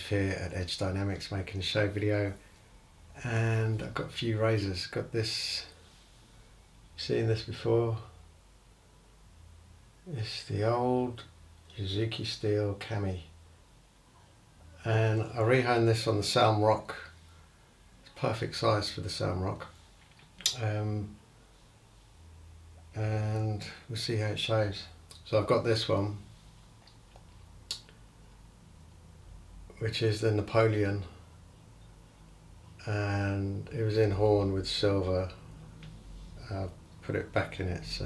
Here at Edge Dynamics making a show video, and I've got a few razors. Got this, seen this before, it's the old Yuzuki Steel Cami, and I rehoned this on the Salm Rock. It's perfect size for the Salm Rock, and we'll see how it shaves. So I've got this one, which is the Napoleon, and it was in horn with silver. I'll put it back in its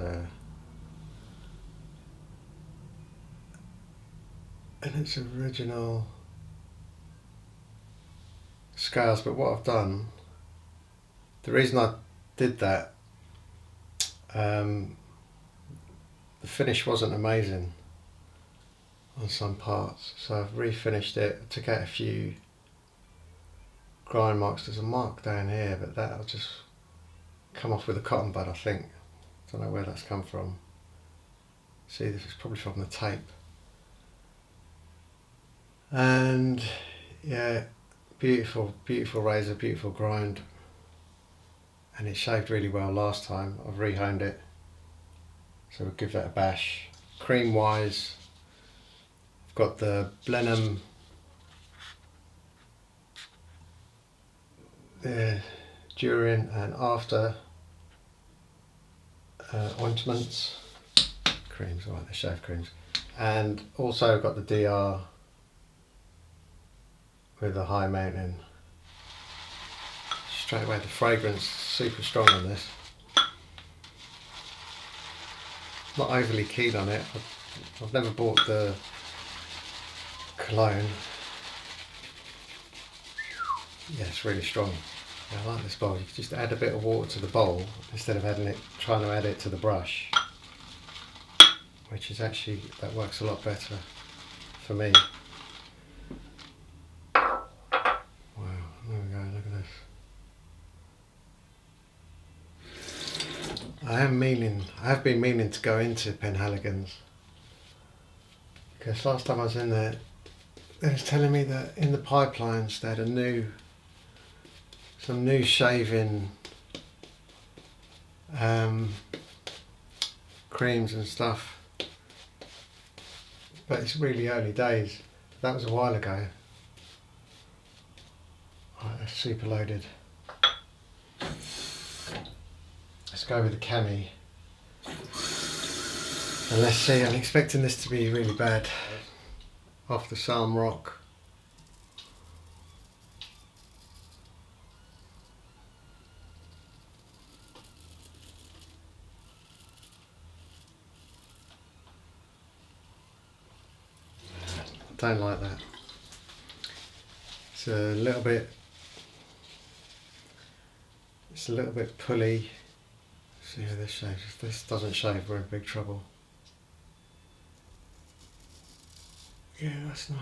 original scales. But what I've done, the reason I did that, the finish wasn't amazing on some parts, so I've refinished it. I took out a few grind marks. There's a mark down here, but that'll just come off with a cotton bud, I think. Don't know where that's come from. See, this is probably from the tape. And yeah, beautiful razor, beautiful grind, and it shaved really well last time. I've rehoned it, so we'll give that a bash. Cream wise, got the Blenheim during and after ointments, creams, right, the shave creams, and also got the DR with the high mountain. Straight away the fragrance super strong on this. Not overly keen on it. I've never bought the cologne. Yeah, it's really strong. Yeah, I like this bowl. You can just add a bit of water to the bowl instead of trying to add it to the brush, which is actually, that works a lot better for me. Wow, there we go, look at this. I have been meaning to go into Penhaligon's, because last time I was in there, they was telling me that in the pipelines they had some new shaving creams and stuff, but it's really early days. That was a while ago. Right, that's super loaded. Let's go with the Cami. And let's see, I'm expecting this to be really bad. Off the Salm Rock. I don't like that. It's a little bit pulley. See how this shaves. If this doesn't shave, we're in big trouble. Yeah, that's nice.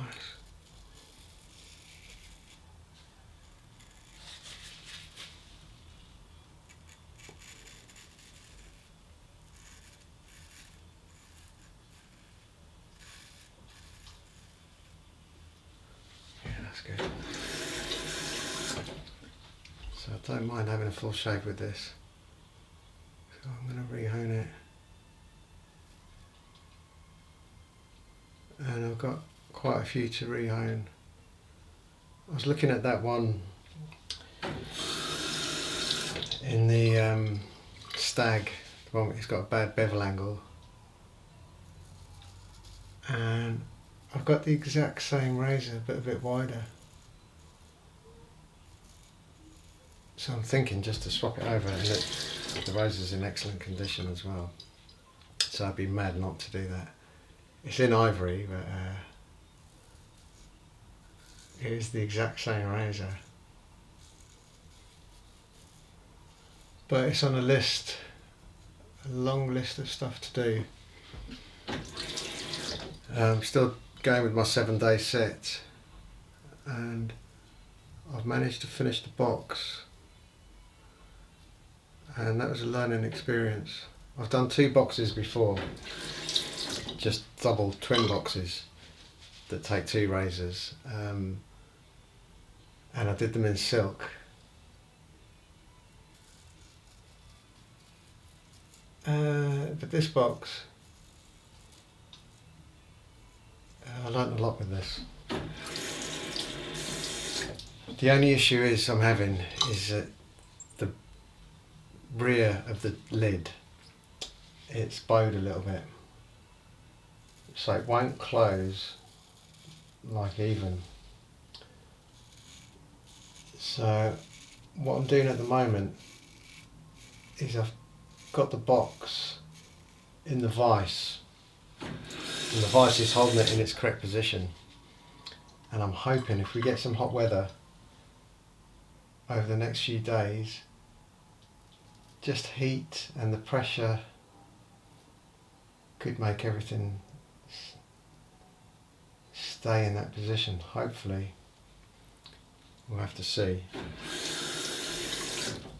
Yeah, that's good. So I don't mind having a full shave with this. So I'm going to rehone it. And I've got quite a few to rehone. I was looking at that one in the Stag, the one it's got a bad bevel angle, and I've got the exact same razor but a bit wider, so I'm thinking just to swap it over. And the razor's in excellent condition as well, so I'd be mad not to do that. It's in ivory, but it is the exact same razor. but it's on a list, a long list of stuff to do. I'm still going with my 7-day set, and I've managed to finish the box, and that was a learning experience. I've done 2 boxes before, just double twin boxes that take 2 razors, and I did them in silk. But this box, I learnt a lot with this. The only issue I'm having is that the rear of the lid, it's bowed a little bit, so it won't close like even. So what I'm doing at the moment is I've got the box in the vise, and the vise is holding it in its correct position, and I'm hoping if we get some hot weather over the next few days, just heat and the pressure could make everything stay in that position. Hopefully, we'll have to see.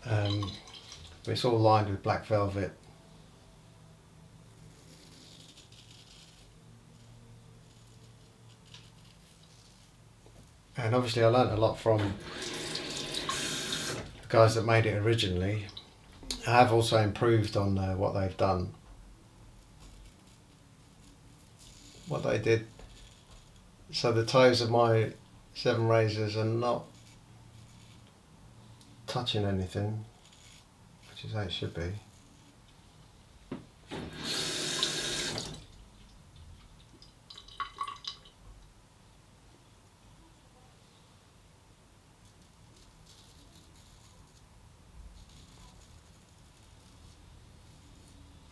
But it's all lined with black velvet. And obviously I learnt a lot from the guys that made it originally. I have also improved on what they've done. What they did, so the toes of my 7 razors are not touching anything, which is how it should be.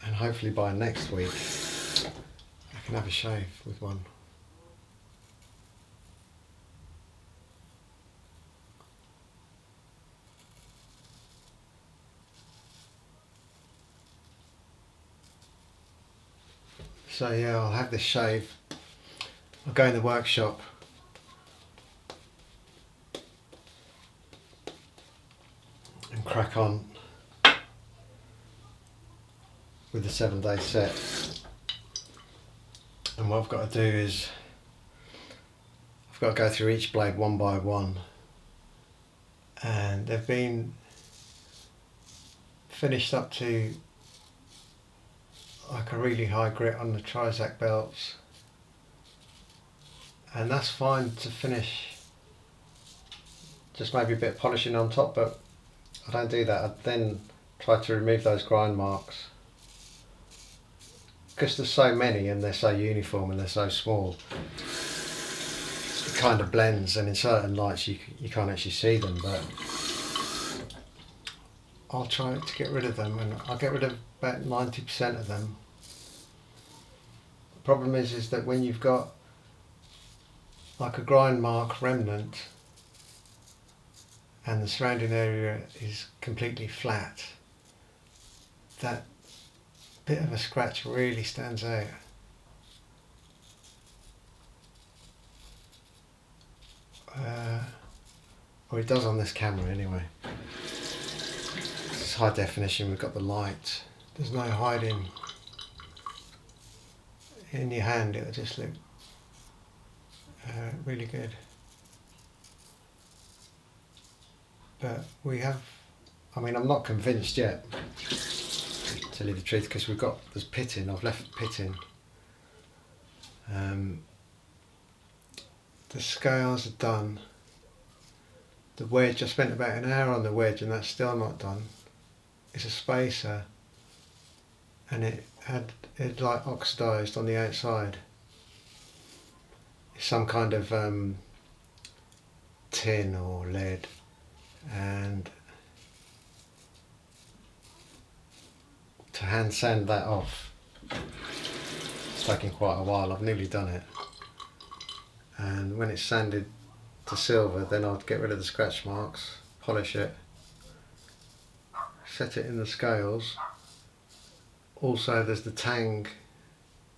And hopefully by next week I can have a shave with one. So yeah, I'll have this shave. I'll go in the workshop and crack on with the 7-day set. And what I've got to do is I've got to go through each blade one by one, and they've been finished up to like a really high grit on the Trizac belts, and that's fine to finish, just maybe a bit of polishing on top, but I don't do that. I then try to remove those grind marks, because there's so many and they're so uniform and they're so small, it kind of blends, and in certain lights you can't actually see them, but I'll try to get rid of them, and I'll get rid of about 90% of them. The problem is that when you've got like a grind mark remnant and the surrounding area is completely flat, that bit of a scratch really stands out. Or it does on this camera anyway. It's high definition, we've got the light, there's no hiding. In your hand it'll just look really good. But we have, I mean, I'm not convinced yet, to tell you the truth, because there's pitting, I've left pitting. The scales are done. The wedge, I spent about an hour on the wedge and that's still not done. It's a spacer, and it like oxidised on the outside. It's some kind of tin or lead, and to hand sand that off, it's taken quite a while. I've nearly done it, and when it's sanded to silver, then I'll get rid of the scratch marks, polish it, set it in the scales. Also there's the tang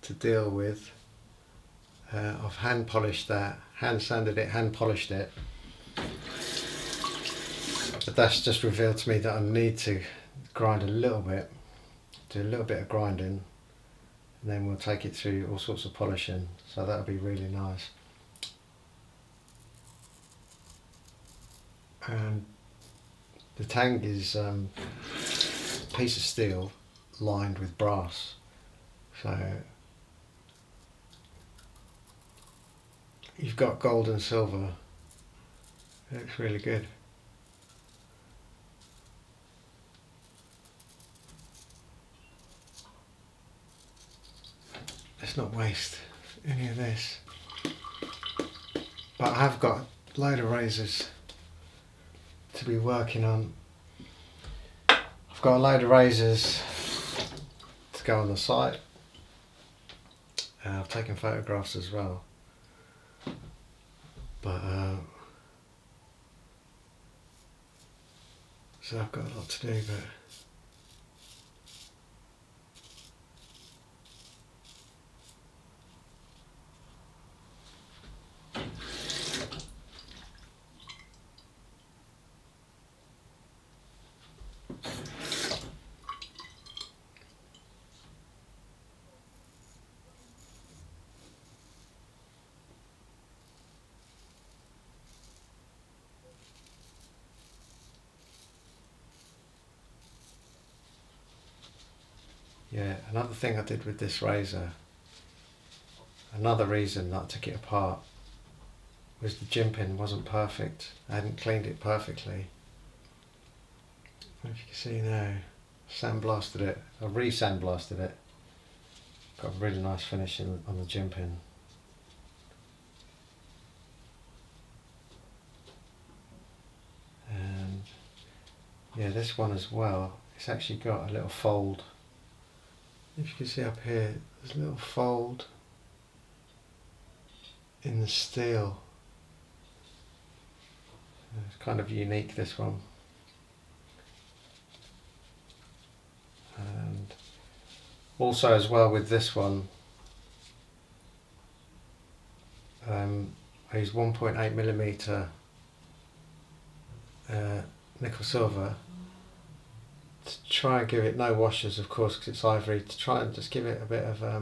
to deal with. I've hand polished that, hand sanded it, hand polished it. But that's just revealed to me that I need to grind a little bit, do a little bit of grinding, and then we'll take it through all sorts of polishing, so that'll be really nice. And the tang is a piece of steel lined with brass, so you've got gold and silver. It looks really good. Let's not waste any of this. But I have got a load of razors to be working on. I've got a load of razors to go on the site. I've taken photographs as well. But so I've got a lot to do, but yeah, another thing I did with this razor, another reason that I took it apart, was the jimping wasn't perfect. I hadn't cleaned it perfectly. If you can see now, sandblasted it, I re-sandblasted it. Got a really nice finish on the jimping. And yeah, this one as well, it's actually got a little fold. If you can see up here, there's a little fold in the steel. It's kind of unique, this one. And also as well with this one, I use 1.8mm nickel silver to try and give it no washes, of course, because it's ivory, to try and just give it a bit of a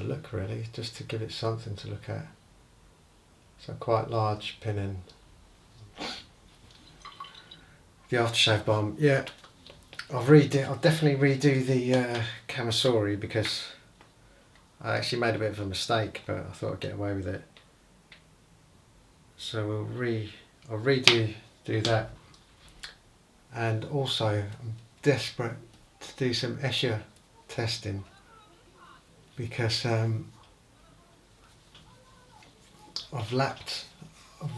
look, really, just to give it something to look at. So quite large pinning. The aftershave balm, yeah, I'll definitely redo the Camisori, because I actually made a bit of a mistake, but I thought I'd get away with it. So I'll redo that. And also, I'm desperate to do some Escher testing, because I've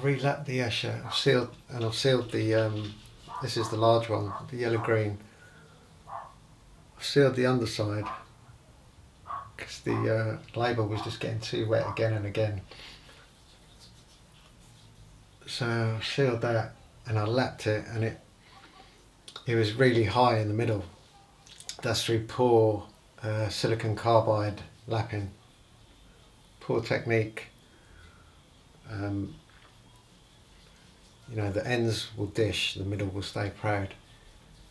re-lapped the Escher. I've sealed the this is the large one, the yellow green. I've sealed the underside because the label was just getting too wet again and again. So I sealed that and I lapped it, and it was really high in the middle. That's through poor silicon carbide lapping. Poor technique. You know, the ends will dish, the middle will stay proud,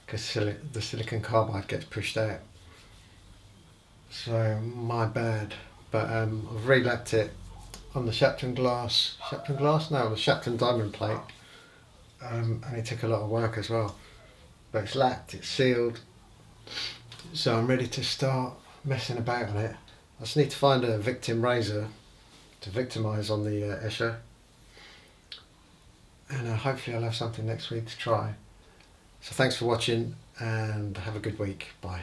because the silicon carbide gets pushed out. So my bad. But I've re-lapped it on the Shepton glass. No, the Shepton diamond plate. And it took a lot of work as well. But it's lapped, it's sealed, so I'm ready to start messing about on it. I just need to find a victim razor to victimise on the Escher, and hopefully I'll have something next week to try. So thanks for watching, and have a good week. Bye.